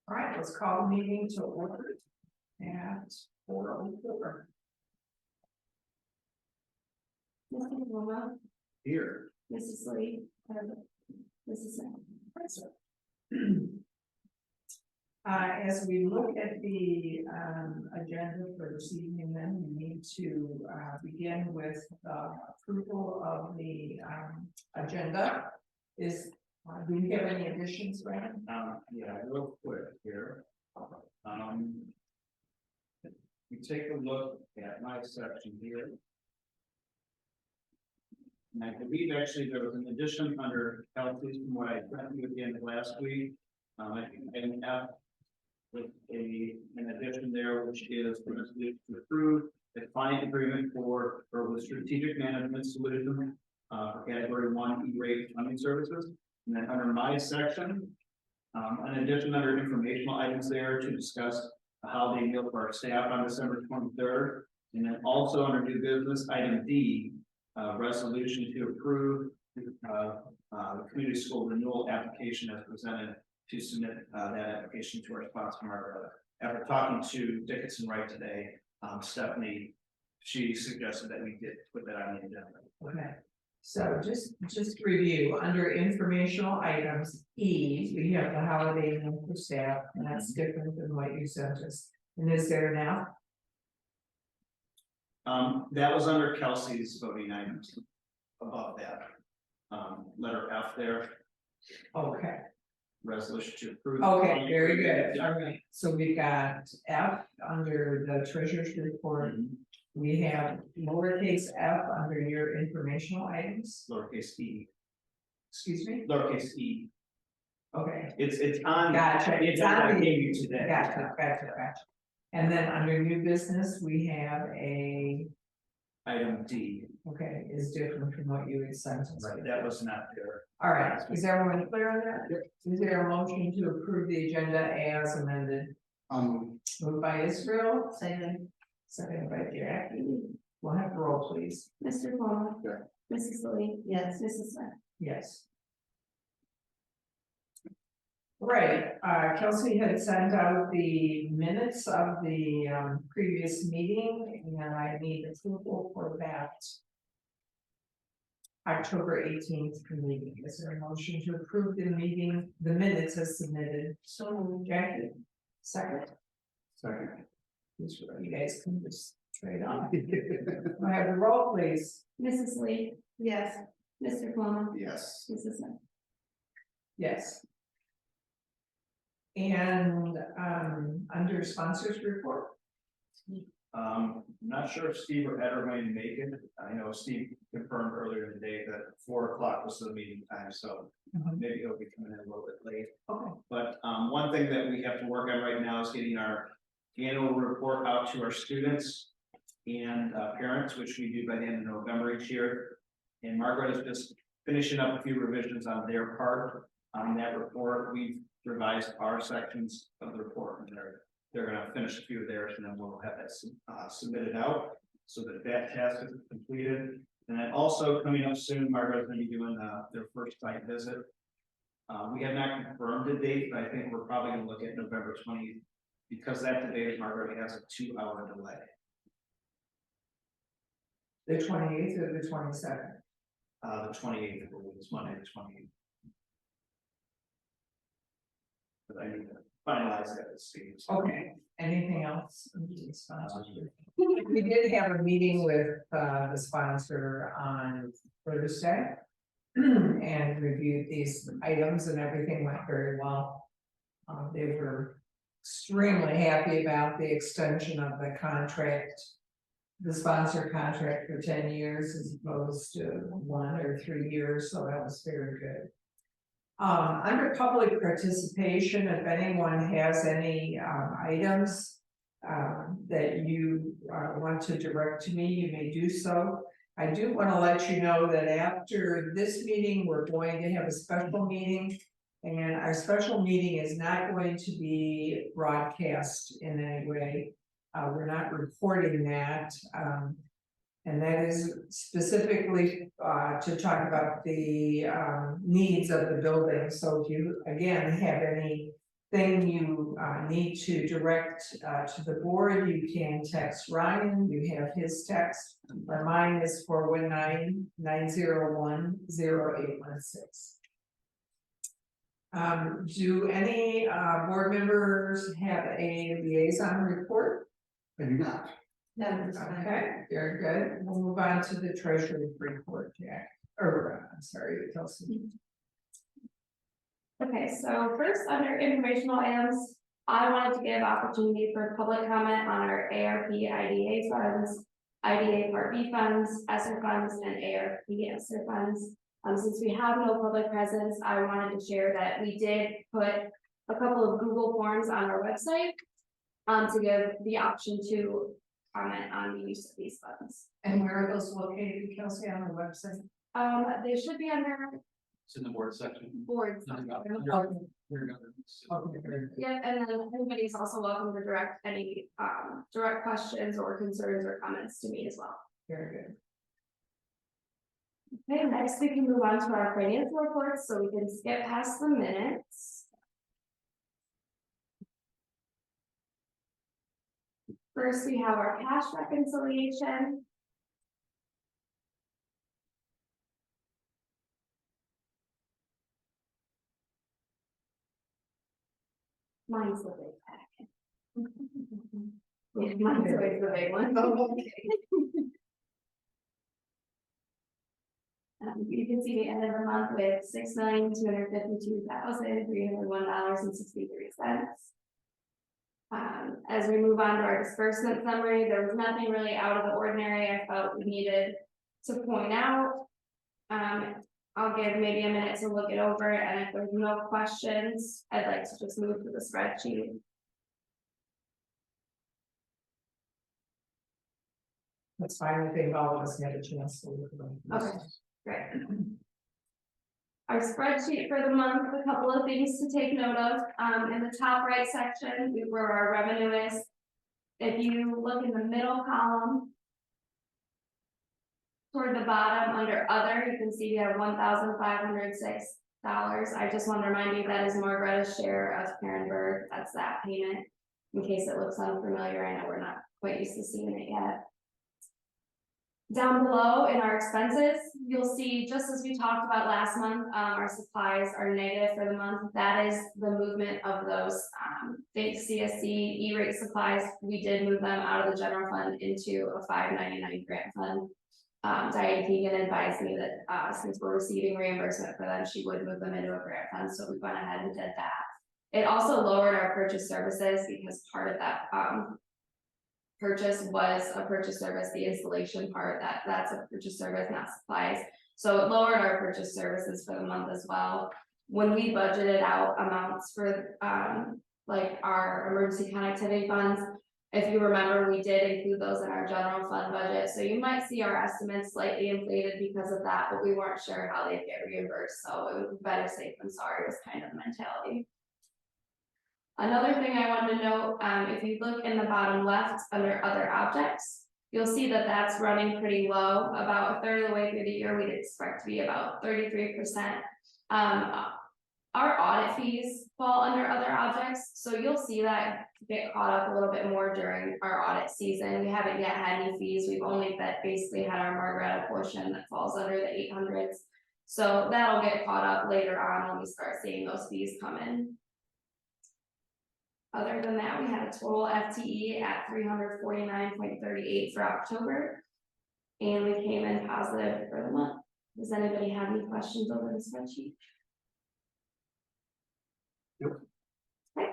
All right, let's call the meeting to order at 4:04. Mr. Wilma, Here. Mrs. Lee, Mrs. Smith. As we look at the agenda for this evening, then we need to begin with approval of the agenda. Do you have any additions, Brandon? Yeah, real quick here. You take a look at my section here. And I believe actually there was an addition under Kelsey's from what I sent you at the end of last week. I think item F with an addition there, which is for us to approve the client agreement for the strategic management solution for category 1 E-rate funding services. And then under my section, an addition under informational items there to discuss a holiday meal for our staff on December 23rd. And then also under new business, item D, resolution to approve the community school renewal application as presented to submit that application to our sponsor, Margaret. After talking to Dickinson Wright today, Stephanie, she suggested that we did put that on the agenda. Okay. So just to review, under informational items, E, we have the holiday meal for staff, and that's different than what you sent us. And is there now? That was under Kelsey's voting items above that. Letter F there, Okay. resolution to approve. Okay, very good. All right. So we've got F under the treasurer's report. We have lowercase f under your informational items. Lowercase e. Excuse me? Lowercase e. Okay. It's on. Gotcha. It's on I the- gave you today. Gotcha. And then under new business, we have a, Item D. okay, is different from what you had sent us. Right, that was not there. All right, is everyone clear on that? Yep. Is there a motion to approve the agenda as amended? Moved by Israel, seconded by Jackie. We'll have roll, please. Mr. Wilma, Mrs. Lee, yes, Mrs. Smith. Yes. Right, Kelsey had sent out the minutes of the previous meeting, and I need approval for that October 18th meeting. Is there a motion to approve the minutes as submitted? So, Jackie, second. Second. You guys can just trade on. I have the roll, please. Mrs. Lee, yes, Mr. Wilma, Yes. Mrs. Smith. Yes. And under sponsors report. Not sure if Steve or Ed are going to make it. I know Steve confirmed earlier today that 4 o'clock was the meeting time, so maybe he'll be coming in a little bit late. Okay. But one thing that we have to work on right now is getting our annual report out to our students and parents, which we do by the end of November each year. And Margaret is just finishing up a few revisions on their part on that report. We've revised our sections of the report, and they're going to finish a few of theirs, and then we'll have that submitted out so that task is completed. And then also coming up soon, Margaret is going to be doing their first site visit. We have not confirmed a date, but I think we're probably going to look at November 20th, because that debate, Margaret, has a 2-hour delay. The 28th or the 22nd? The 28th, I believe, is Monday, the 28th. But I need to finalize that with Steve. Okay, anything else? We did have a meeting with the sponsor on Thursday and reviewed these items, and everything went very well. They were extremely happy about the extension of the contract, the sponsor contract for 10 years as opposed to 1 or 3 years, so that was very good. Under public participation, if anyone has any items that you want to direct to me, you may do so. I do want to let you know that after this meeting, we're going to have a special meeting, and our special meeting is not going to be broadcast in any way. We're not recording that. And that is specifically to talk about the needs of the building. So if you, again, have any thing you need to direct to the board, you can text Ryan, you have his text, or mine is 419-901-0816. Do any board members have a liaison report? I do not. Okay, very good. We'll move on to the treasury report, Jack, or I'm sorry, Kelsey. Okay, so first, under informational items, I wanted to give opportunity for public comment on our ARP IDA funds, IDA Part B funds, ESSER funds, and ARP ESSER funds. Since we have no public presence, I wanted to share that we did put a couple of Google forms on our website to give the option to comment on the use of these funds. And where are those located, Kelsey, on the website? They should be under It's in the board section. boards. Okay. Yeah, and then anybody's also welcome to direct any direct questions or concerns or comments to me as well. Very good. Okay, next we can move on to our financial reports, so we can skip past the minutes. First, we have our cash reconciliation. Mine's the big packet. Yeah, mine's always the big one. You can see the end of the month with $6,252,301.63. As we move on to our disbursement summary, there was nothing really out of the ordinary I felt we needed to point out. I'll give maybe a minute to look it over, and if there's no questions, I'd like to just move to the spreadsheet. That's fine, I think all of us had a chance to look at them. Okay. Great. Our spreadsheet for the month, a couple of things to take note of. In the top right section, where our revenue is. If you look in the middle column, toward the bottom under other, you can see we have $1,506. I just want to remind you that is Margaret's share of Karenberg. That's that payment. In case it looks unfamiliar, I know we're not quite used to seeing it yet. Down below in our expenses, you'll see, just as we talked about last month, our supplies are negative for the month. That is the movement of those think CSC E-rate supplies. We did move them out of the general fund into a 599 grant fund. Diane Keegan advised me that since we're receiving reimbursement for them, she would move them into a grant fund, so we went ahead and did that. It also lowered our purchase services because part of that purchase was a purchase service, the installation part, that's a purchase service, not supplies. So it lowered our purchase services for the month as well. When we budgeted out amounts for like our emergency connectivity funds, if you remember, we did include those in our general fund budget. So you might see our estimates slightly inflated because of that, but we weren't sure how they'd get reimbursed. So it was better safe than sorry was kind of the mentality. Another thing I wanted to note, if you look in the bottom left under other objects, you'll see that that's running pretty low. About a third of the way through the year, we'd expect to be about 33%. Our audit fees fall under other objects, so you'll see that get caught up a little bit more during our audit season. We haven't yet had any fees. We've only basically had our Margaretta portion that falls under the 800s. So that'll get caught up later on when we start seeing those fees come in. Other than that, we had a total FTE at 349.38 for October, and we came in positive for the month. Does anybody have any questions over the spreadsheet? Nope. Okay,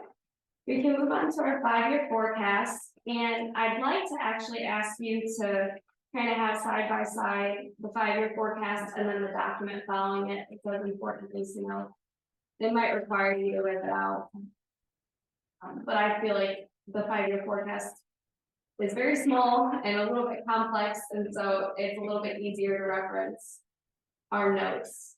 we can move on to our 5-year forecast, and I'd like to actually ask you to kind of have side by side the 5-year forecast and then the document following it, because important things to know. They might require you to rip it out. But I feel like the 5-year forecast is very small and a little bit complex, and so it's a little bit easier to reference our notes.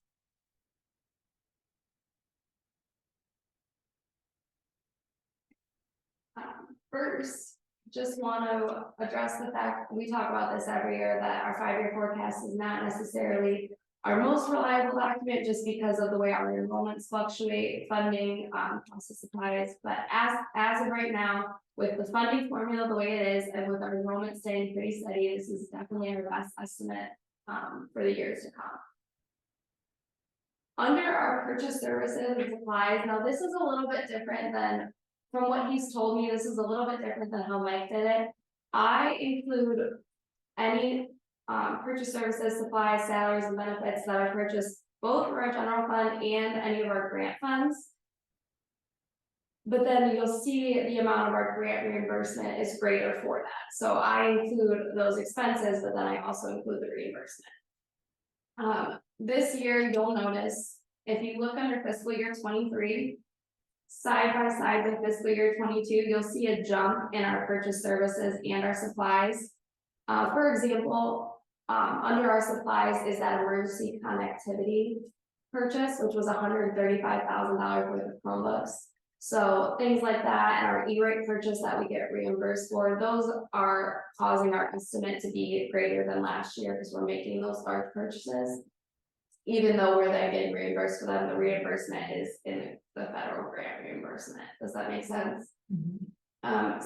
First, just want to address the fact, we talk about this every year, that our 5-year forecast is not necessarily our most reliable document just because of the way our enrollments fluctuate, funding, cost of supplies. But as of right now, with the funding formula the way it is, and with our enrollment staying pretty steady, this is definitely our best estimate for the years to come. Under our purchase services and supplies, now this is a little bit different than, from what he's told me, this is a little bit different than how Mike did it. I include any purchase services, supplies, salaries, and benefits that are purchased both for our general fund and any of our grant funds. But then you'll see the amount of our grant reimbursement is greater for that. So I include those expenses, but then I also include the reimbursement. This year, you'll notice, if you look under fiscal year 23, side by side with fiscal year 22, you'll see a jump in our purchase services and our supplies. For example, under our supplies is that emergency connectivity purchase, which was $135,000 worth of Chromebooks. So things like that, and our E-rate purchase that we get reimbursed for, those are causing our estimate to be greater than last year because we're making those large purchases. Even though we're then getting reimbursed for them, the reimbursement is in the federal grant reimbursement. Does that make sense?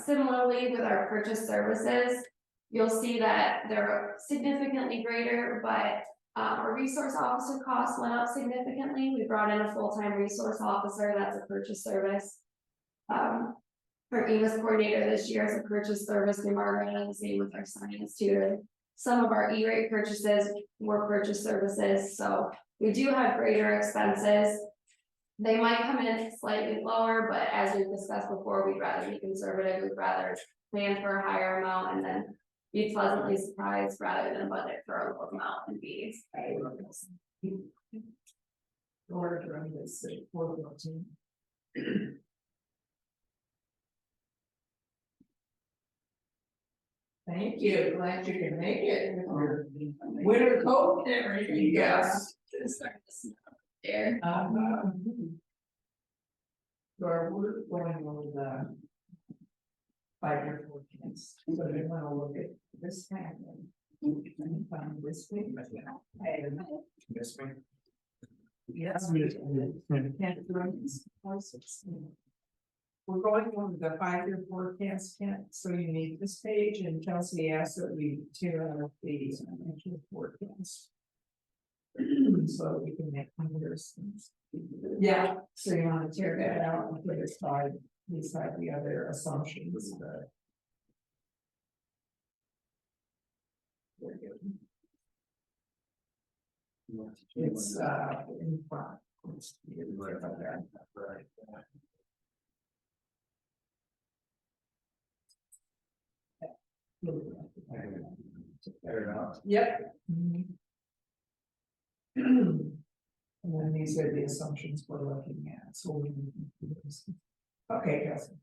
Similarly, with our purchase services, you'll see that they're significantly greater, but our resource officer costs went up significantly. We brought in a full-time resource officer, that's a purchase service. Our EMIS coordinator this year is a purchase service through Margaret, and the same with our science tutor. Some of our E-rate purchases were purchase services, so we do have greater expenses. They might come in slightly lower, but as we've discussed before, we'd rather be conservative, we'd rather plan for a higher amount and then be pleasantly surprised rather than budget for a low amount and be. Thank you, glad you can make it. Winter coat and everything, yes. There. We're going over the 5-year forecast, so you want to look at this kind of this thing. Yes, ma'am. Yes. We're going over the 5-year forecast, Kent, so you need this page, and Chelsea asked that we tear out the actual forecast. So we can make comparisons. Yeah, so you want to tear that out and put it beside the other assumptions. It's in front. Right. Yep. And then these are the assumptions we're looking at, so okay, Kelsey.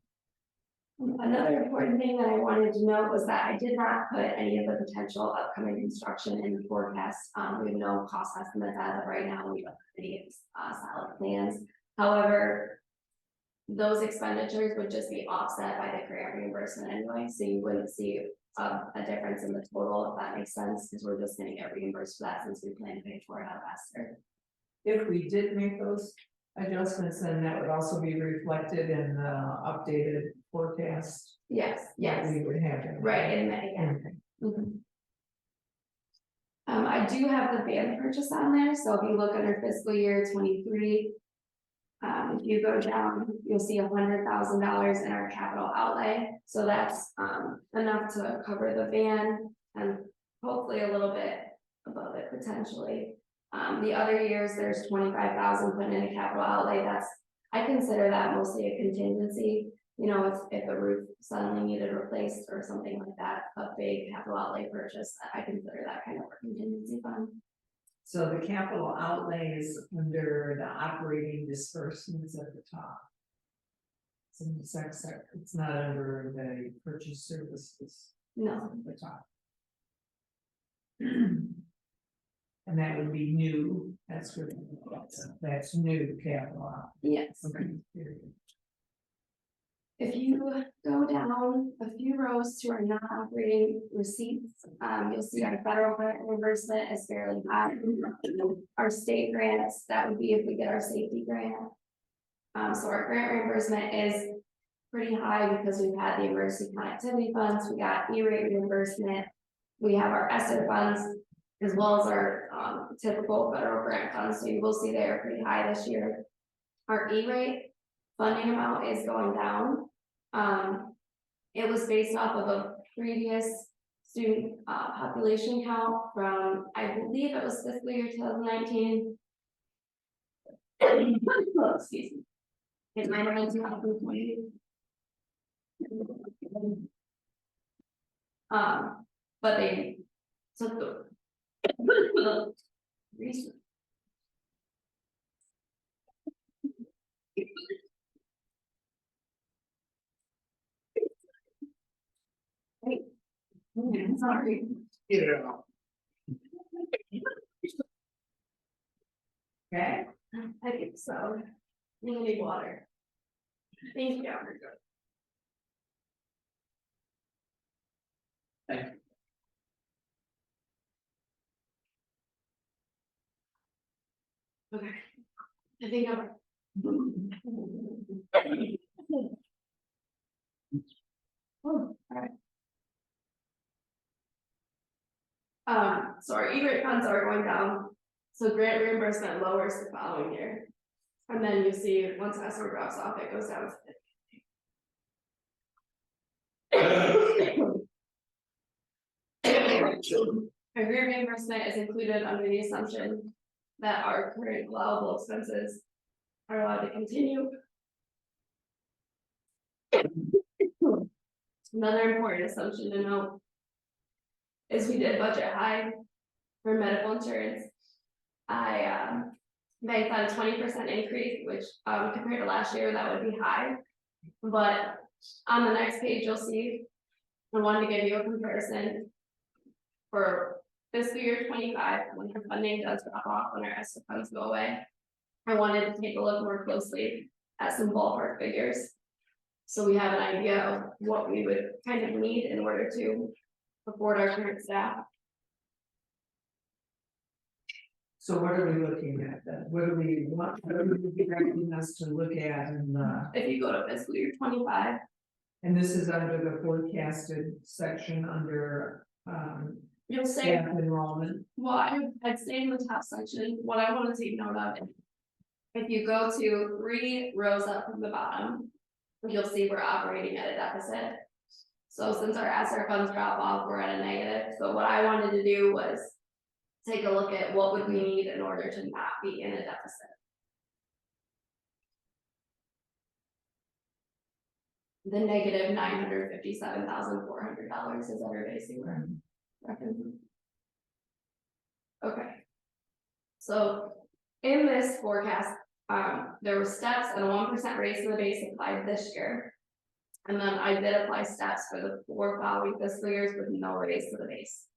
Another important thing that I wanted to note was that I did not put any of the potential upcoming construction in the forecast. We have no cost estimates as of right now. We don't have any solid plans. However, those expenditures would just be offset by the grant reimbursement anyway, so you wouldn't see a difference in the total, if that makes sense, because we're just going to get reimbursed for that since we plan to pay for it out of ESSER. If we did make those adjustments, then that would also be reflected in the updated forecast. Yes, yes. We would have it. Right, in May, yeah. Okay. I do have the van purchase on there, so if you look under fiscal year 23, if you go down, you'll see $100,000 in our capital outlay. So that's enough to cover the van and hopefully a little bit above it potentially. The other years there's 25,000 put in a capital outlay. I consider that mostly a contingency. You know, if the roof suddenly needed replaced or something like that, a big capital outlay purchase, I consider that kind of a contingency fund. So the capital outlay is under the operating disbursements at the top. So it's not under the purchase services. No. At the top. And that would be new, that's good. That's new capital outlay. Yes. Okay. If you go down a few rows to our non-operating receipts, you'll see our federal grant reimbursement is fairly high. Our state grants, that would be if we get our safety grant. So our grant reimbursement is pretty high because we've had the emergency connectivity funds, we got E-rate reimbursement. We have our ESSER funds, as well as our typical federal grant funds, so you will see they are pretty high this year. Our E-rate funding amount is going down. It was based off of a previous student population count from, I believe it was fiscal year 2019. Oh, excuse me. It might have been 2020. But they took the reason. Wait. I'm sorry. Yeah. Okay, I think so. You need water. Thank you. Thank you. Okay. I think I'm. Oh, alright. So our E-rate funds are going down, so grant reimbursement lowers the following year. And then you see, once ESSER drops off, it goes down to our grant reimbursement is included under the assumption that our current allowable expenses are allowed to continue. Another important assumption to note is we did budget high for medical insurance. I banked on a 20% increase, which compared to last year, that would be high. But on the next page, you'll see, I wanted to give you a comparison for fiscal year 25, when our funding does drop off, when our ESSER funds go away. I wanted to take a look more closely at some ballpark figures. So we have an idea of what we would kind of need in order to afford our current staff. so what are we looking at then? What are we directing us to look at in the, If you go to fiscal year 25, and this is under the forecasted section under, you'll say, staff enrollment. well, I'd stay in the top section. What I want to take note of, if you go to 3 rows up from the bottom, you'll see we're operating at a deficit. So since our ESSER funds drop off, we're at a negative. So what I wanted to do was take a look at what would we need in order to not be in a deficit. The negative $957,400 is everybody see where I'm referencing? Okay. So in this forecast, there were steps and a 1% raise to the base applied this year. And then I did apply steps for the 4 following fiscal years with no raise to the base.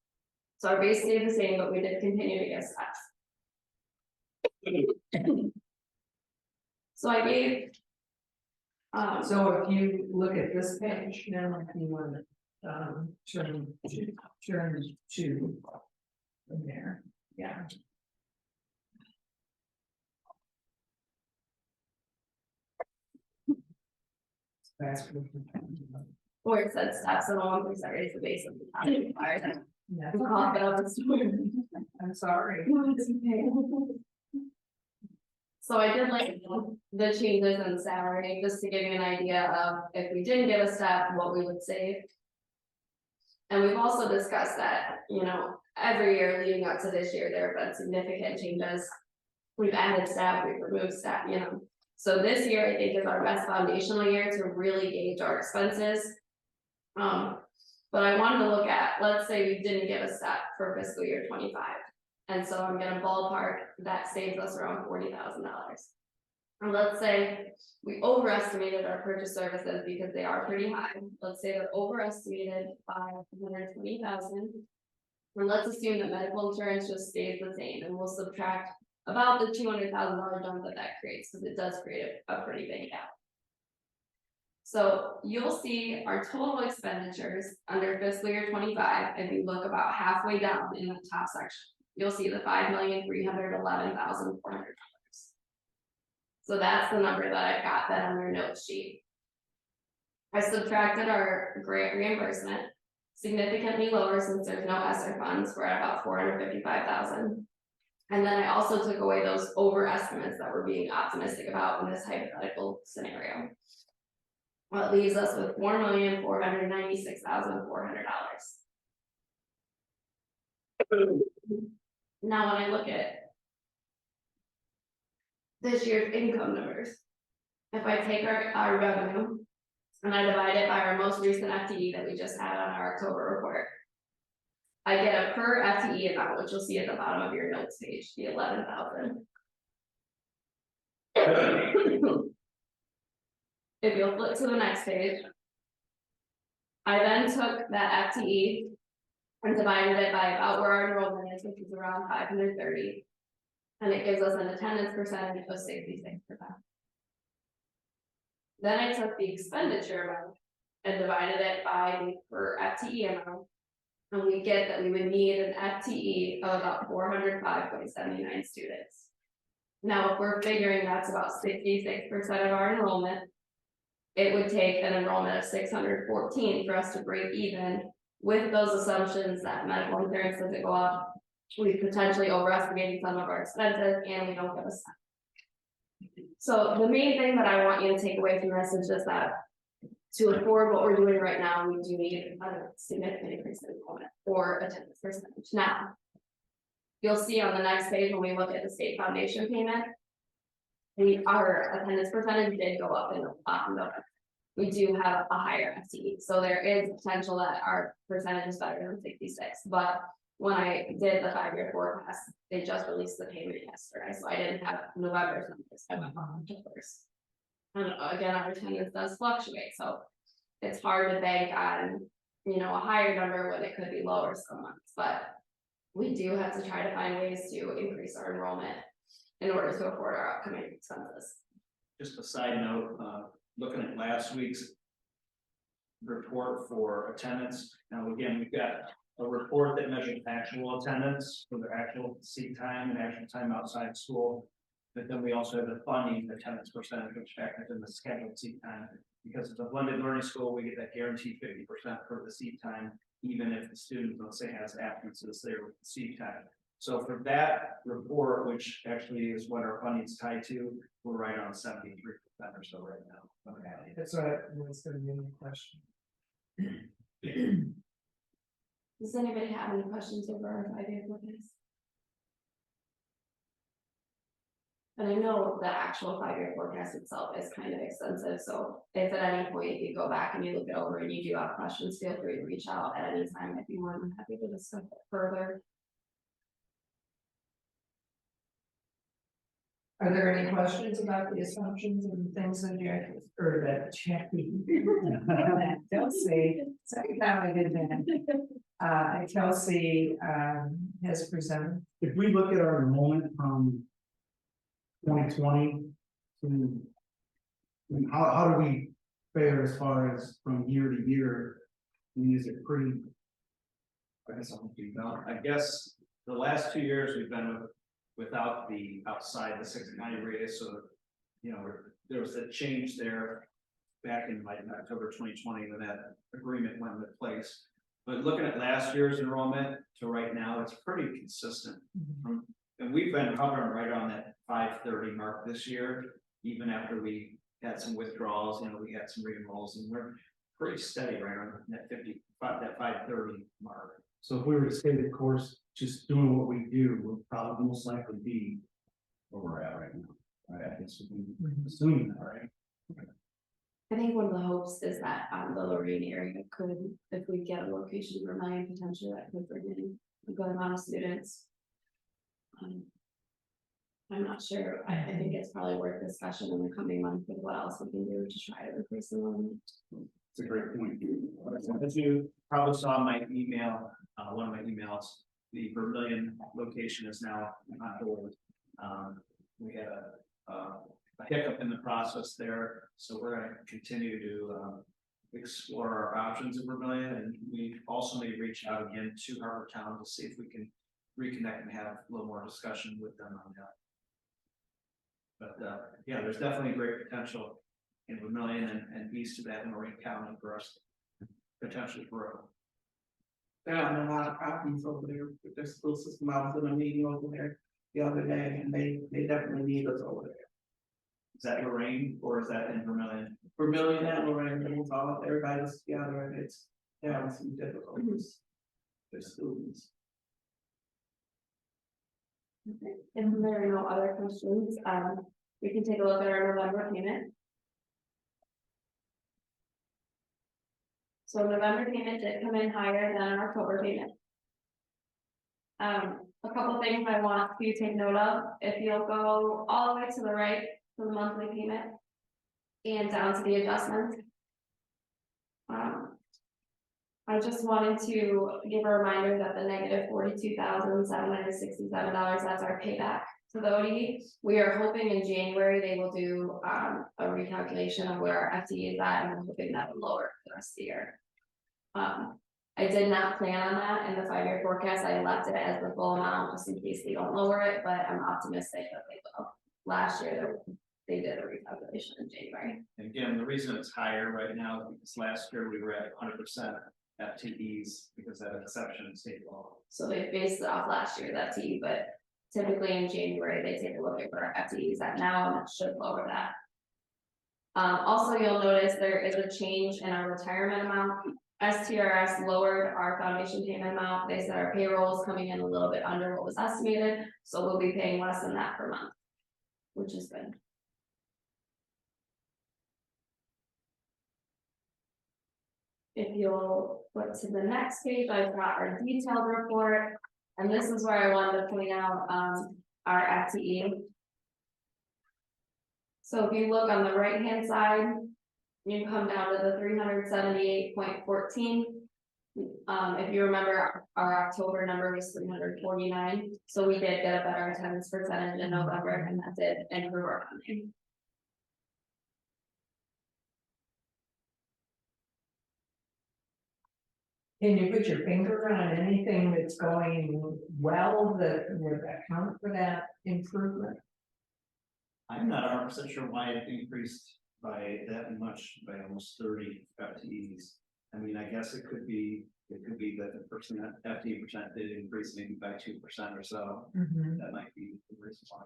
So our base stayed the same, but we did continue to get steps. So I gave. So if you look at this page now, if you want to, turn to from there, yeah. That's. Where it said steps and a 1% raise the base of the top. Yeah. Cough it up and storm. I'm sorry. No, it's okay. So I did like the changes in salary, just to give you an idea of if we didn't give a step, what we would save. And we've also discussed that, you know, every year leading up to this year, there have been significant changes. We've added staff, we've removed staff, you know. So this year, I think, is our best foundational year to really gauge our expenses. But I wanted to look at, let's say we didn't give a step for fiscal year 25. And so I'm gonna ballpark, that saves us around $40,000. Or let's say we overestimated our purchase services because they are pretty high. Let's say they're overestimated by 120,000. And let's assume that medical insurance just stays the same, and we'll subtract about the $200,000 jump that creates, because it does create a pretty big gap. So you'll see our total expenditures under fiscal year 25, and you look about halfway down in the top section, you'll see the $5,311,400. So that's the number that I've got then on your note sheet. I subtracted our grant reimbursement, significantly lower since there's no ESSER funds, we're at about $455,000. And then I also took away those overestimates that we're being optimistic about in this hypothetical scenario. Well, it leaves us with $4,496,400. Now, when I look at this year's income numbers, if I take our revenue and I divide it by our most recent FTE that we just had on our October report, I get a per FTE amount, which you'll see at the bottom of your notes page, the 11,000. If you'll flip to the next page, I then took that FTE and divided it by about where our enrollment is, which is around 530. And it gives us an attendance percentage of 66%. Then I took the expenditure amount and divided it by the per FTE amount. And we get that we would need an FTE of about 405.79 students. Now, if we're figuring that's about 66% of our enrollment, it would take an enrollment of 614 for us to break even with those assumptions that medical insurance doesn't go up. We potentially overestimated some of our expenses and we don't get a cent. So the main thing that I want you to take away from this is just that to afford what we're doing right now, we do need a significant increase in enrollment or attendance percentage. Now, you'll see on the next page when we look at the state foundation payment, our attendance percentage did go up in November. We do have a higher FTE, so there is potential that our percentage is better than 66. But when I did the 5-year forecast, they just released the payment yesterday, so I didn't have November's numbers. I went on to first. And again, our attendance does fluctuate, so it's hard to bank on, a higher number when it could be lower some months. But we do have to try to find ways to increase our enrollment in order to afford our upcoming expenses. Just a side note, looking at last week's report for attendance. Now, again, we've got a report that measures actual attendance for the actual seat time and actual time outside school. But then we also have the funding attendance percentage, which factors in the scheduled seat time. Because it's a blended learning school, we get that guaranteed 50% for the seat time, even if the student, let's say, has absences there with the seat time. So for that report, which actually is what our funding is tied to, we're right on 73% or so right now. Okay. That's what was going to be the question. Does anybody have any questions over our 5-year forecast? And I know the actual 5-year forecast itself is kind of extensive, so if at any point you go back and you look it over and you do have questions, feel free to reach out at any time. I'd be more than happy to discuss it further. Are there any questions about the assumptions and things that Jackie, or that Jackie, Kelsey, second time I did that, Kelsey has presented? If we look at our enrollment from 2020 to, how do we fare as far as from year to year? I mean, is it pretty? I guess the last 2 years we've been without the outside the 690 radius, so there was a change there back in like October 2020 when that agreement went into place. But looking at last year's enrollment to right now, it's pretty consistent. And we've been hovering right on that 530 mark this year, even after we had some withdrawals, we had some re-enrolls, and we're pretty steady right on that 530 mark. So if we were to stay the course, just doing what we do, would probably most likely be where we're at right now. Right? I guess we can assume that, right? I think one of the hopes is that the Lorraine area could, if we get a location for Mayan, potentially that could bring in a good amount of students. I'm not sure. I think it's probably worth discussion in the coming months with what else we can do to try to increase enrollment. It's a great point. As you probably saw in my email, one of my emails, the Vermillion location is now on hold. We had a hiccup in the process there, so we're gonna continue to explore our options in Vermillion, and we also may reach out again to Harvard Town to see if we can reconnect and have a little more discussion with them on that. But yeah, there's definitely great potential in Vermillion and east of that in Lorraine County for us to potentially grow. There are a lot of problems over there with their school system. I was in a meeting over there the other day, and they definitely need us over there. Is that Lorraine or is that in Vermillion? Vermillion and Lorraine, it's all, everybody's together, and it's having some difficulties. Their students. Okay. If there are no other questions, we can take a look at our November payment. So November payment did come in higher than our October payment. A couple things I want you to take note of, if you'll go all the way to the right for the monthly payment and down to the adjustments. I just wanted to give a reminder that the negative $42,767, that's our payback to the OD. We are hoping in January they will do a recalculation of where our FTE is at, and we're hoping that will lower for the rest of the year. I did not plan on that in the 5-year forecast. I left it as the full amount just in case they don't lower it, but I'm optimistic that they will. Last year they did a recalculation in January. And again, the reason it's higher right now is because last year we were at 100% FTEs because that exception in state law. So they based it off last year's FTE, but typically in January, they take a look at where our FTE is at now, and it should lower that. Also, you'll notice there is a change in our retirement amount. STRS lowered our foundation payment amount. They said our payroll is coming in a little bit under what was estimated, so we'll be paying less than that per month, which is good. If you'll flip to the next page, I've got our detailed report, and this is where I wanted to point out our FTE. So if you look on the right hand side, you come down to the 378.14. If you remember, our October number was 349, so we did get a better attendance percentage in November, and that did improve our funding. Can you put your finger on anything that's going well that would account for that improvement? I'm not 100% sure why it increased by that much, by almost 30 FTEs. I mean, I guess it could be that the FTE percent did increase maybe by 2% or so. That might be the reason why.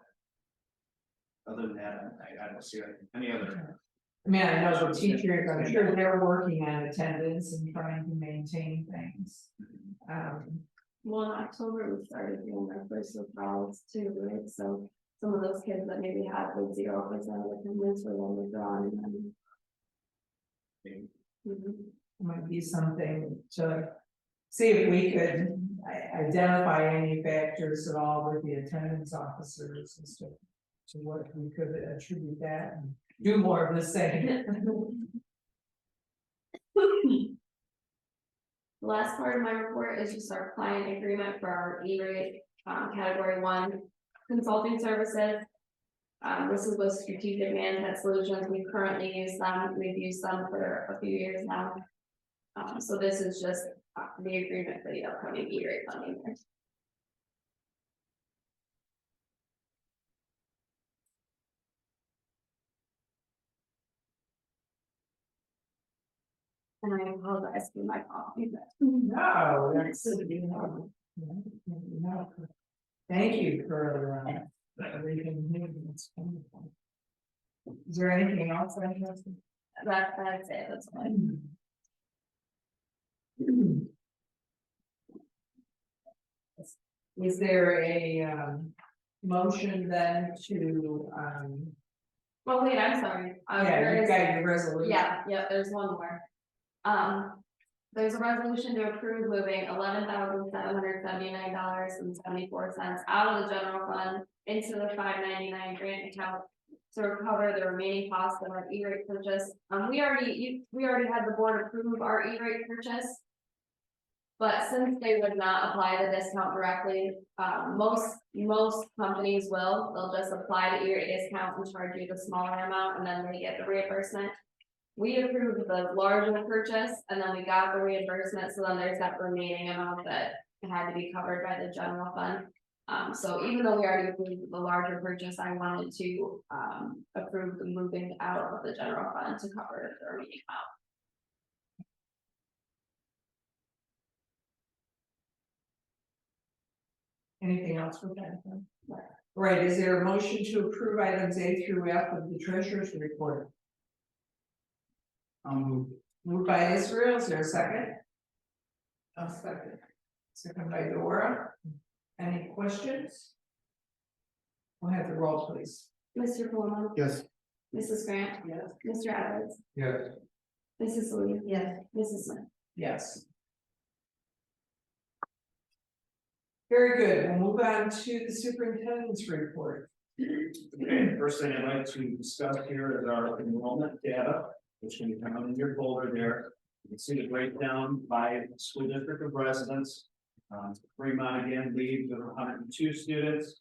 Other than that, I don't see any other. I mean, I know the teachers, I'm sure they're working on attendance and trying to maintain things. Well, in October, we started doing our first withdrawals too, right? So some of those kids that maybe had the 0% attendance were then withdrawn. Might be something to see if we could identify any factors at all with the attendance officers as to what we could attribute that and do more of the same. The last part of my report is just our client agreement for our E-rate category 1 consulting services. This is with Strategic Management Solutions. We currently use them. We've used them for a few years now. So this is just the agreement for the upcoming E-rate funding year. And I apologize for my coffee, but No, that's, no. Thank you for everything. It's wonderful. Is there anything else I have? that's it. That's fine. Is there a motion then to Well, wait, I'm sorry. yeah, you've got your resolution. Yeah, there's one more. There's a resolution to approve moving $11,779.74 out of the general fund into the 599 grant account to recover the remaining costs of our E-rate purchase. We already had the board approve our E-rate purchase, But since they would not apply the discount directly, most companies will, they'll just apply to your discount and charge you the smaller amount, and then they get the reimbursement. We approved the larger purchase, and then we got the reimbursement, so then there's that remaining amount that had to be covered by the general fund. So even though we already approved the larger purchase, I wanted to, approve the moving out of the general fund to cover the remaining amount. Anything else with that? Right, is there a motion to approve items A through F of the treasurer's report? Moved by Israel, is there a second? I'll second. Second by Dora. Any questions? We'll have the roll, please. Mr. Palumbo? Yes. Mrs. Grant? Yes. Mr. Edwards? Yes. Mrs. Lee? Yes. Mrs. Smith? Yes. Very good, we'll move on to the superintendent's report. Okay, first thing I'd like to discuss here is our enrollment data, which can be found in your folder there. You can see the breakdown by school district of residence. Fremont again leads with 102 students.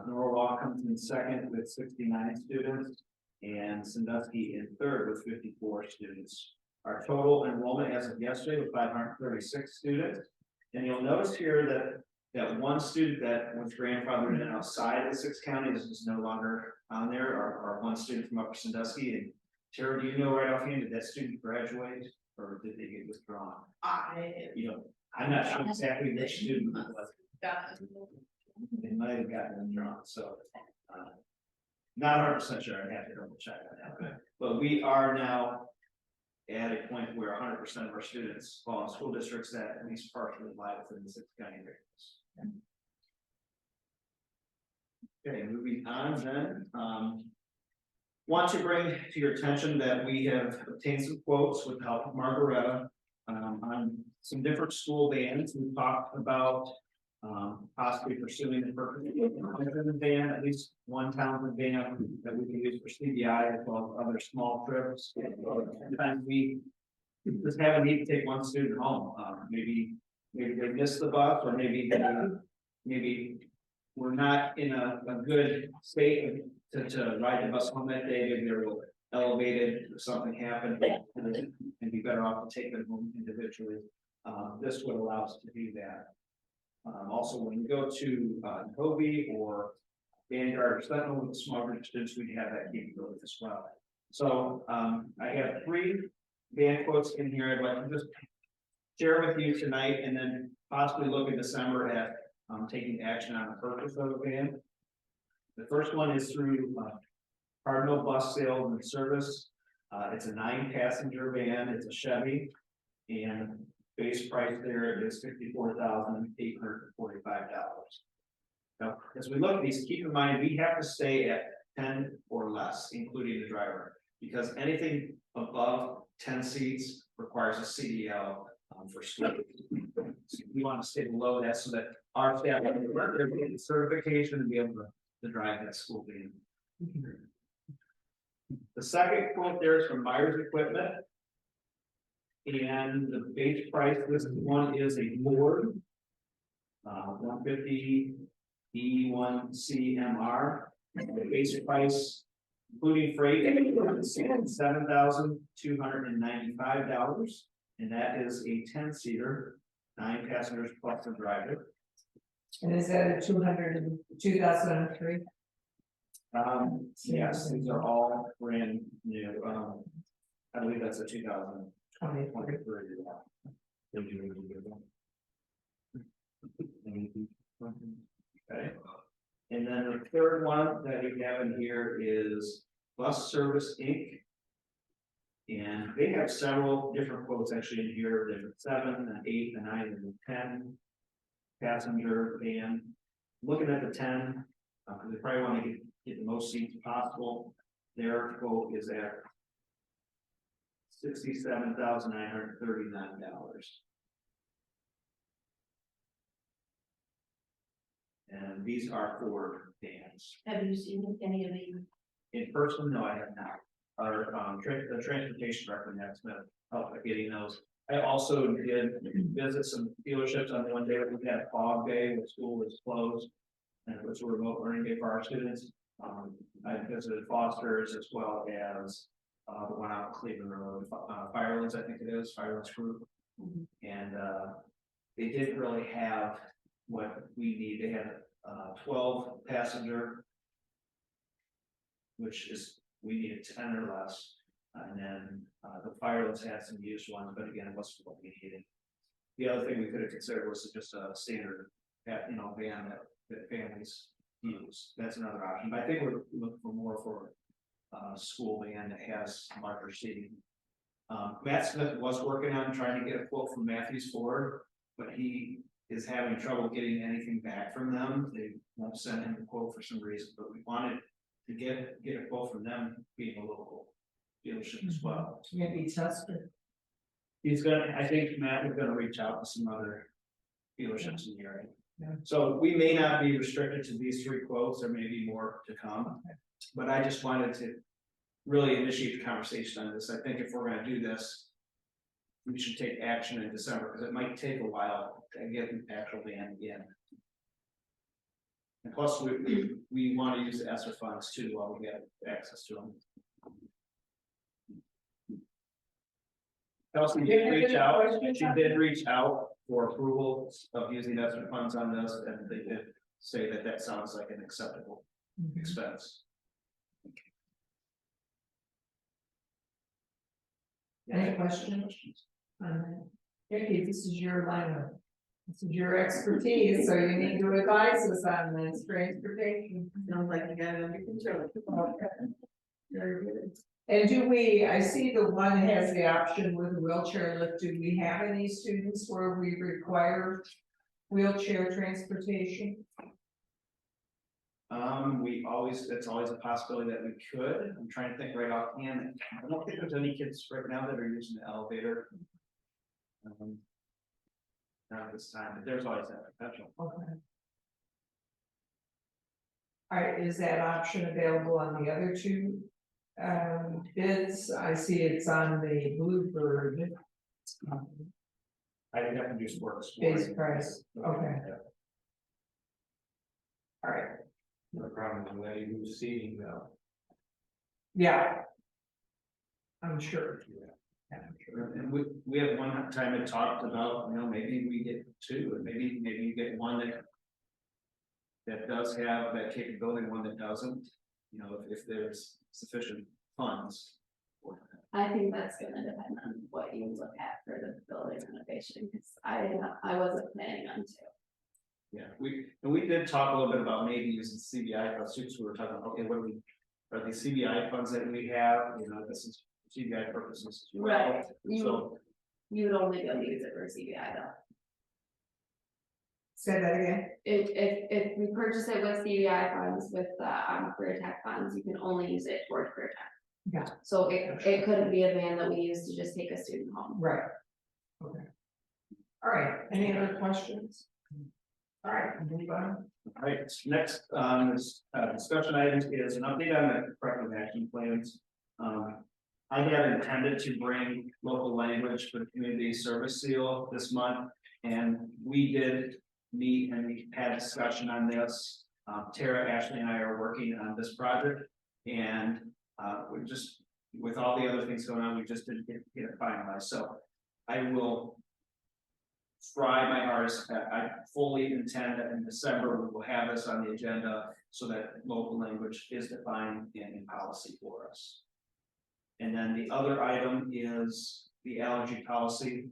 Norwalk comes in second with 69 students, and Sandusky in third with 54 students. Our total enrollment as of yesterday was 536 students. And you'll notice here that one student that was grandfathered in outside the 6 counties is no longer on there, or one student from Upper Sandusky. And Tara, do you know right offhand, did that student graduate or did they get withdrawn? You know, I'm not sure exactly which student it was. They might have gotten withdrawn, so. Not 100% sure, I'd have to double check on that, but we are now at a point where 100% of our students fall in school districts that at least partially lie within the 6 county areas. Okay, moving on then, want to bring to your attention that we have obtained some quotes with the help of Margaretta on some different school bands. We've talked about possibly pursuing the purpose of the van, at least one Townsend van that we can use for CDI as well as other small trips. Sometimes we just have a need to take one student home. Maybe they missed the bus, or maybe we're not in a good state to ride the bus home that day. Maybe they're elevated or something happened, and be better off to take them home individually. This would allow us to do that. Also, when you go to Hobie or Vanguard or Sentinel with the small group students, we have that capability as well. So I have 3 band quotes in here I'd like to just share with you tonight, and then possibly look in December at taking action on the purchase of a van. The first one is through Cardinal Bus Sales and Service. It's a 9-passenger van. It's a Chevy, and base price there is $54,845. Now, as we look at these, keep in mind we have to stay at 10 or less, including the driver, because anything above 10 seats requires a CDL for students. So we want to stay below that so that our staff can get their certification and be able to drive that school van. The second quote there is from Myers Equipment. And the base price, this one is a Ford 150 E1CMR. The base price, including freight, is $7,295, and that is a 10-seater, 9 passengers plus a driver. And is that a 2003? Yes, these are all brand new. I believe that's a 2023. Okay. And then the third one that we have in here is Bus Service Inc. And they have several different quotes actually in here. There's a 7, an 8, a 9, and a 10 passenger van. Looking at the 10, because they probably want to get the most seats possible. Their quote is at $67,939. And these are Ford vans. Have you seen any of these? In person, no, I have not. Our the transportation representative help with getting those. I also did visit some dealerships on one day that we had a fog day when school was closed. And it was a remote learning day for our students. I visited Foster's as well as the one out in Cleveland Road, Firelands, I think it is, Firelands Group. And they didn't really have what we need. They had 12 passenger, which is, we needed 10 or less. And then the Firelands had some used ones, but again, it wasn't what we needed. The other thing we could have considered was just a standard, van that families use. That's another option, but I think we're looking for more for school van that has larger seating. Matt Smith was working on trying to get a quote from Matthews Ford, but he is having trouble getting anything back from them. They won't send him a quote for some reason, but we wanted to get a quote from them, being a local dealership as well. Maybe tested. He's gonna, I think Matt is gonna reach out to some other dealerships in the area. Yeah. So we may not be restricted to these 3 quotes, there may be more to come. But I just wanted to really initiate the conversation on this. I think if we're gonna do this, we should take action in December, because it might take a while to get the actual van in. And plus, we want to use the ESSER funds too, while we get access to them. Kelsey did reach out, she did reach out for approval of using ESSER funds on this, and they did say that that sounds like an acceptable expense. Any questions? Vicky, this is your line of, this is your expertise, so you need to advise us on this transportation. Sounds like you got it under control. Okay. Very good. And do we, I see the one has the option with a wheelchair lift, do we have any students where we require wheelchair transportation? It's always a possibility that we could. I'm trying to think right offhand. I don't think there's any kids right now that are using the elevator. Not at this time, but there's always that potential. Okay. All right, is that option available on the other 2 bids? I see it's on the Bluebird. I think I can just work. Base price, okay. All right, No problem with letting you seating though. yeah. I'm sure. Yeah. And we have one time it talked about, maybe we get 2, and maybe you get one that does have that capability, one that doesn't, if there's sufficient funds. I think that's gonna depend on what you look at for the building renovation, because I wasn't planning on to. Yeah, we did talk a little bit about maybe using CBI funds too, so we were talking, okay, are these CBI funds that we have, this is CBI purposes as well. Right. So You would only be able to use it for CBI though. Say that again. If we purchase it with CBI funds, with career tech funds, you can only use it toward career tech. Yeah. So it couldn't be a van that we use to just take a student home. Right. Okay. All right, any other questions? All right, move on. All right, next, this discussion items is an update on the corrective action plans. I had intended to bring local language for the community service seal this month, and we did meet and we had a discussion on this. Tara, Ashley, and I are working on this project, and we're just, with all the other things going on, we just didn't get it finalized. So I will try my hardest. I fully intend that in December we will have this on the agenda so that local language is defined in policy for us. And then the other item is the allergy policy.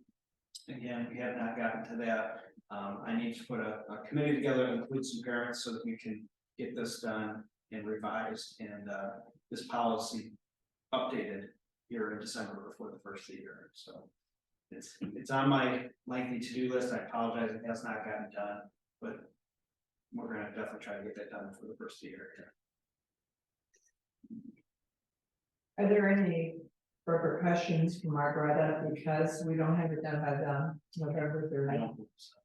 Again, we have not gotten to that. I need to put a committee together and include some parents so that we can get this done and revised and this policy updated here in December before the first of the year. So it's on my lengthy to-do list. I apologize, it has not gotten done, but we're gonna definitely try to get that done for the first of the year. Are there any repercussions from Margaretta because we don't have it done by the November I 30th? don't believe so.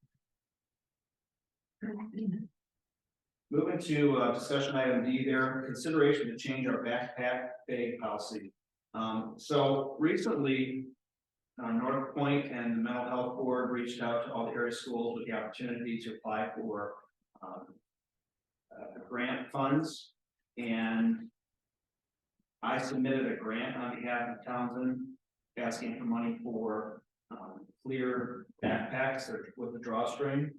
Moving to discussion item D there, consideration to change our backpack bag policy. So recently, North Point and the Mental Health Board reached out to all the area schools with the opportunity to apply for grant funds. And I submitted a grant on behalf of Townsend, asking for money for clear backpacks with a drawstring,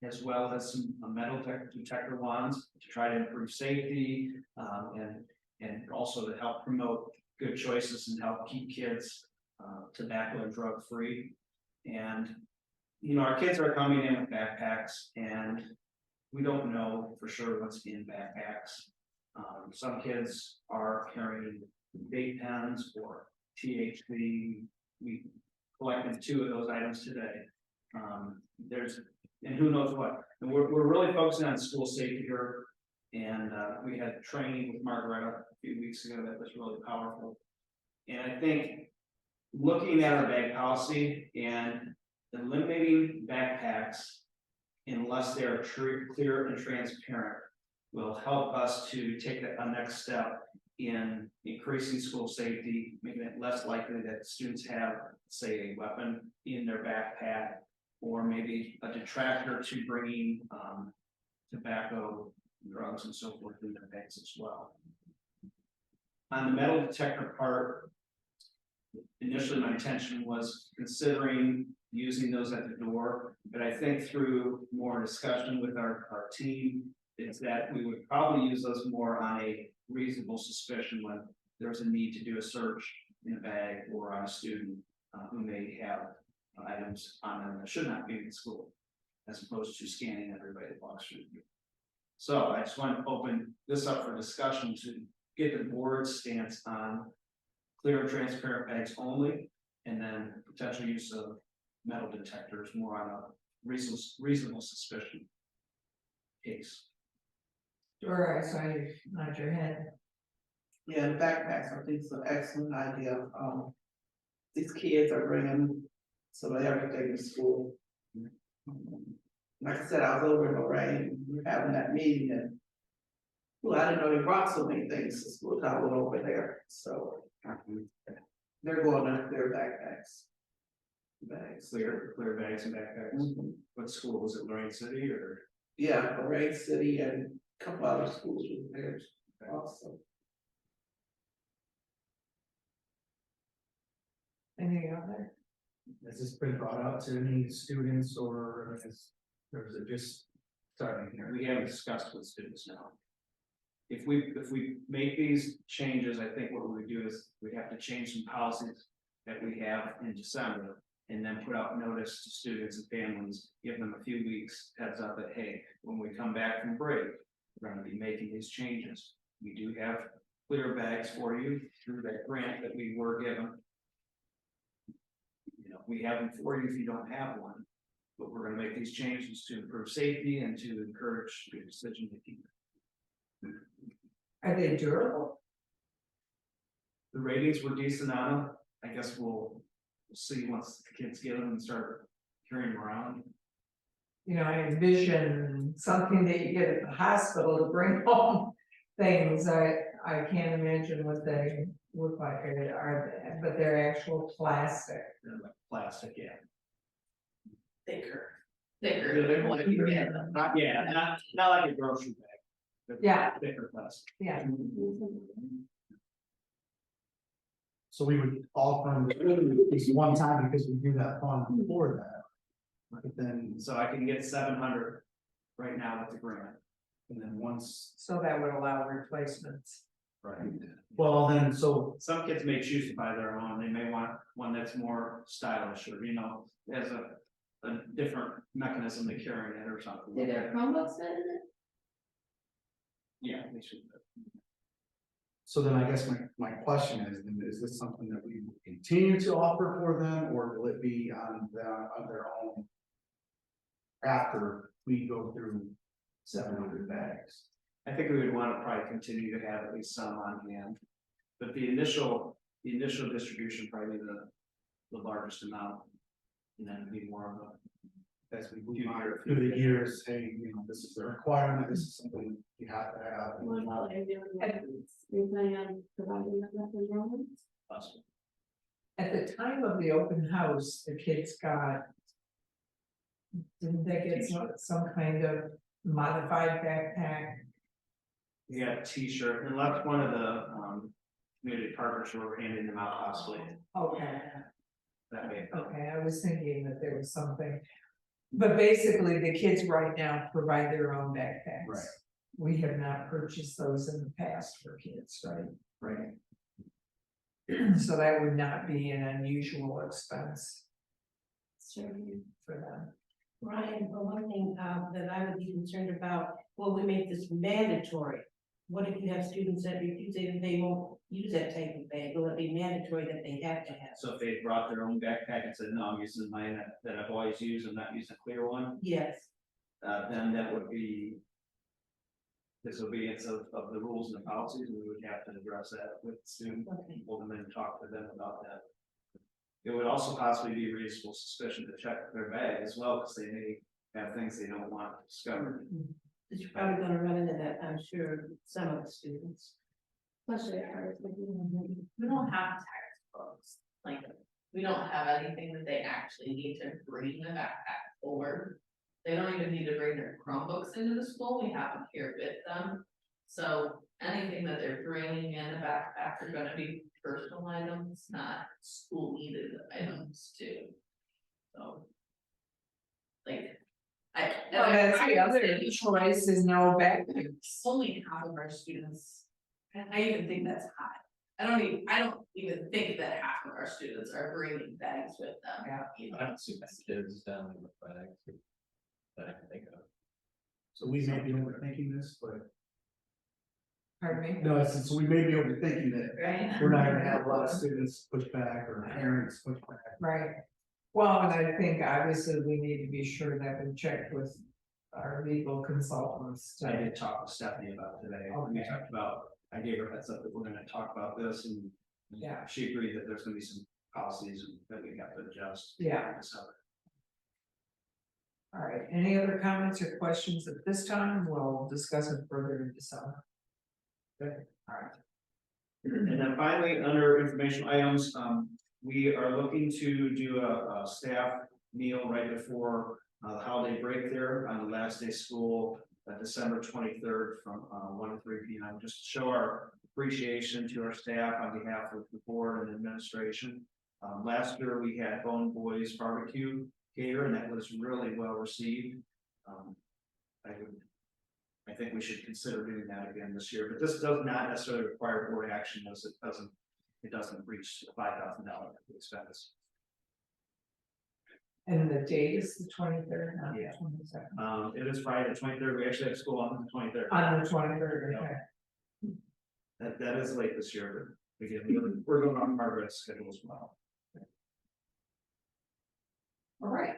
as well as some metal detector wands to try to improve safety, and also to help promote good choices and help keep kids tobacco and drug free. And you know, our kids are coming in with backpacks, and we don't know for sure what's in backpacks. Some kids are carrying vape pens or THC. We collected 2 of those items today. And who knows what. And we're really focusing on school safety here. And we had training with Margaretta a few weeks ago that was really powerful. And I think looking at our bag policy and eliminating backpacks unless they are clear and transparent will help us to take a next step in increasing school safety, making it less likely that students have, say, a weapon in their backpack, or maybe a detractor to bringing tobacco, drugs, and so forth in their bags as well. On the metal detector part, initially my intention was considering using those at the door, but I think through more discussion with our team, is that we would probably use those more on a reasonable suspicion when there's a need to do a search in a bag or on a student who may have items on them that should not be in school, as opposed to scanning everybody that walks through. So I just want to open this up for discussion to get the board's stance on clear and transparent bags only, and then potential use of metal detectors more on a reasonable suspicion case. Sure, I saw you nod your head. Yeah, the backpacks, I think it's an excellent idea. These kids are bringing some of everything to school. Like I said, I was over in Lorraine, we were having that meeting, and well, I didn't know they brought so many things to school. I went over there, so they're going to their backpacks. Bags. Clear bags and backpacks. What school was it, Lorraine City or? Yeah, Lorraine City and a couple other schools with theirs also. Anything out there? Has this been brought out to any students, or is it just starting here? We haven't discussed with students now. If we make these changes, I think what we would do is we have to change some policies that we have in December, and then put out notice to students and families, give them a few weeks heads up that, hey, when we come back from break, we're going to be making these changes. We do have clear bags for you through that grant that we were given. You know, we have them for you if you don't have one, but we're going to make these changes to improve safety and to encourage good decision making. Are they durable? The ratings were decent on them. I guess we'll see once the kids get them and start carrying them around. You know, I envision something that you get at the hospital to bring home things. I can't imagine what they look like, but they're actual plastic. They're like plastic, yeah. Thicker. Not like a grocery bag. But Yeah. thicker plastic. Yeah. So we would offer them at least one time, because we do that fund before that. But then, So I can get 700 right now with the grant. and then once, So that would allow replacements. Right. well, then, so, Some kids may choose to buy their own. They may want one that's more stylish, or you know, has a different mechanism to carry it or something. Do their Chromebooks fit in it? Yeah, they should. so then I guess my question is this something that we will continue to offer for them, or will it be on their own? After we go through 700 bags? I think we would want to probably continue to have at least some on hand. But the initial distribution probably the largest amount. And then it'd be more of a. As we move on through the years, hey, you know, this is a requirement, this is something you have to have. What about like doing that? Are you planning on providing that with enrollments? Possible. At the time of the open house, the kids got. Didn't they get some kind of modified backpack? We got a t-shirt, and left one of the, community partners who were handing them out possibly, Okay. that way. Okay, I was thinking that there was something, but basically the kids right now provide their own backpacks. Right. We have not purchased those in the past for kids, right? Right. So that would not be an unusual expense Sure. for them. Ryan, the one thing that I would be concerned about, well, we make this mandatory. What if you have students that refuse it and they won't use that type of bag? Will it be mandatory that they have to have? So if they brought their own backpack and said, no, I'm using mine that I've always used, I'm not using a clear one, Yes, then that would be disobedience of the rules and the policies, and we would have to address that with the student, okay. hold them in and talk to them about that. It would also possibly be reasonable suspicion to check their bag as well, because they may have things they don't want discovered. You're probably gonna run into that, I'm sure, some of the students. Especially at ours. We don't have textbooks, like, we don't have anything that they actually need to bring the backpack for. They don't even need to bring their Chromebooks into the school, we have them here with them. So anything that they're bringing in the backpack are gonna be personal items, not school needed items too. So. Like. Well, that's the other choice is no backpacks. Only half of our students, and I even think that's high. I don't even think that half of our students are bringing bags with them. Yeah. You know? I don't see my kids down in the bags that I can think of. So we may be overthinking this, but Pardon me? no, so we may be overthinking that. Right? We're not gonna have a lot of students push back or parents push back. Right. Well, and I think obviously we need to be sure that we check with our legal consultants. I did talk with Stephanie about today, we Okay. talked about, I gave her a heads up that we're gonna talk about this, and Yeah. she agreed that there's gonna be some policies that we have to adjust. Yeah. So, All right, any other comments or questions at this time? We'll discuss it further in December. Good, all right. And then finally, under informational items, we are looking to do a staff meal right before the holiday break there on the last day of school, December 23rd from 1 to 3 p.m. Just to show our appreciation to our staff on behalf of the board and administration. Last year we had Bone Boys Barbecue here, and that was really well received. I think we should consider doing that again this year, but this does not necessarily require board action, as it doesn't reach $5,000 expense. And the date is the 23rd, not the Yeah. 22nd. It is Friday the 23rd, we actually have school on the 23rd. On the 23rd, okay. That is late this year, but again, we're going on Margaret's schedule as well. All right.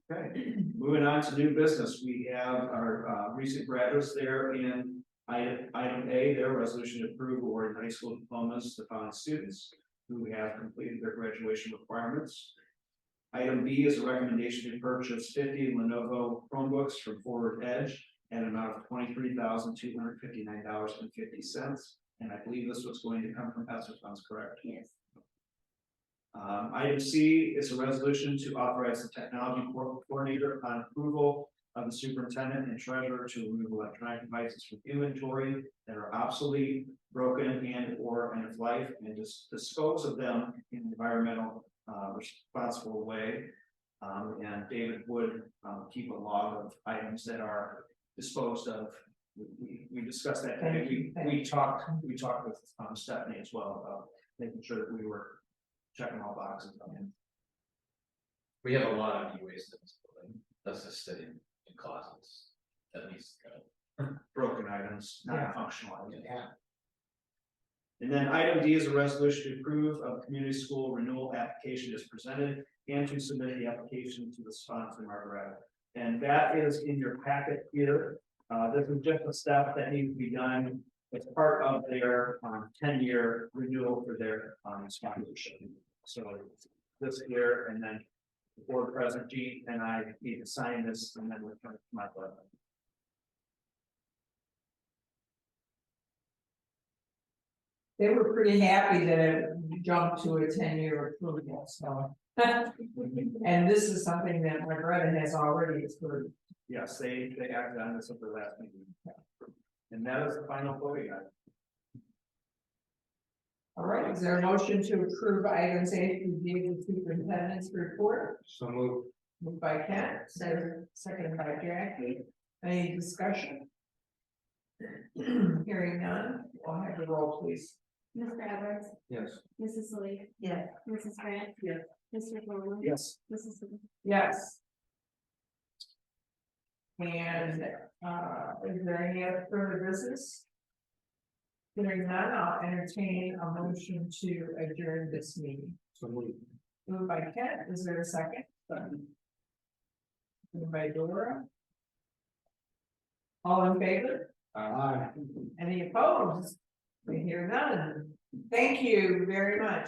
Okay, moving on to new business, we have our recent graduates there in item A, their resolution to approve award high school diplomas to following students who have completed their graduation requirements. Item B is a recommendation to purchase 50 Lenovo Chromebooks from Forward Edge at an amount of $23,259.50. And I believe this was going to come from ESSER funds, correct? Yes. Item C is a resolution to authorize the technology coordinator upon approval of the superintendent and treasurer to remove electronic devices from inventory that are obsolete, broken, and or end of life, and just dispose of them in an environmental responsible way. And David would keep a log of items that are disposed of. We discussed that today. Thank you. We talked with Stephanie as well about making sure that we were checking all boxes. We have a lot of e-waste in this building, that's just sitting in closets, at least. Broken items, Yeah. not functional items. Yeah. And then item D is a resolution to approve of community school renewal application as presented and to submit the application to the sponsor, Margaret. And that is in your packet here. This is just a step that needs to be done as part of their 10-year renewal for their sponsorship. So this year, and then the board president, Gene, and I need to sign this, and then we're coming to my brother. They were pretty happy that it jumped to a 10-year approval, so. And this is something that Margaret has already approved. Yes, they acted on this at the last meeting. And that is the final vote, yeah. All right, is there a motion to approve items A through D of the superintendent's report? So move. Moved by Kent, seconded by Jackie. Any discussion? Hearing none, we'll have the roll, please. Mr. Edwards, Yes. Mrs. Lee, Yes. Mrs. Grant. Yes. Mr. Flowers. Yes. Mrs. Smith. Yes. And, is there any other further business? Hearing none, I'll entertain a motion to adjourn this meeting. So move. Moved by Kent, is there a second? Moved by Dora. All in favor? Aye. Any opposed? We hear none. Thank you very much.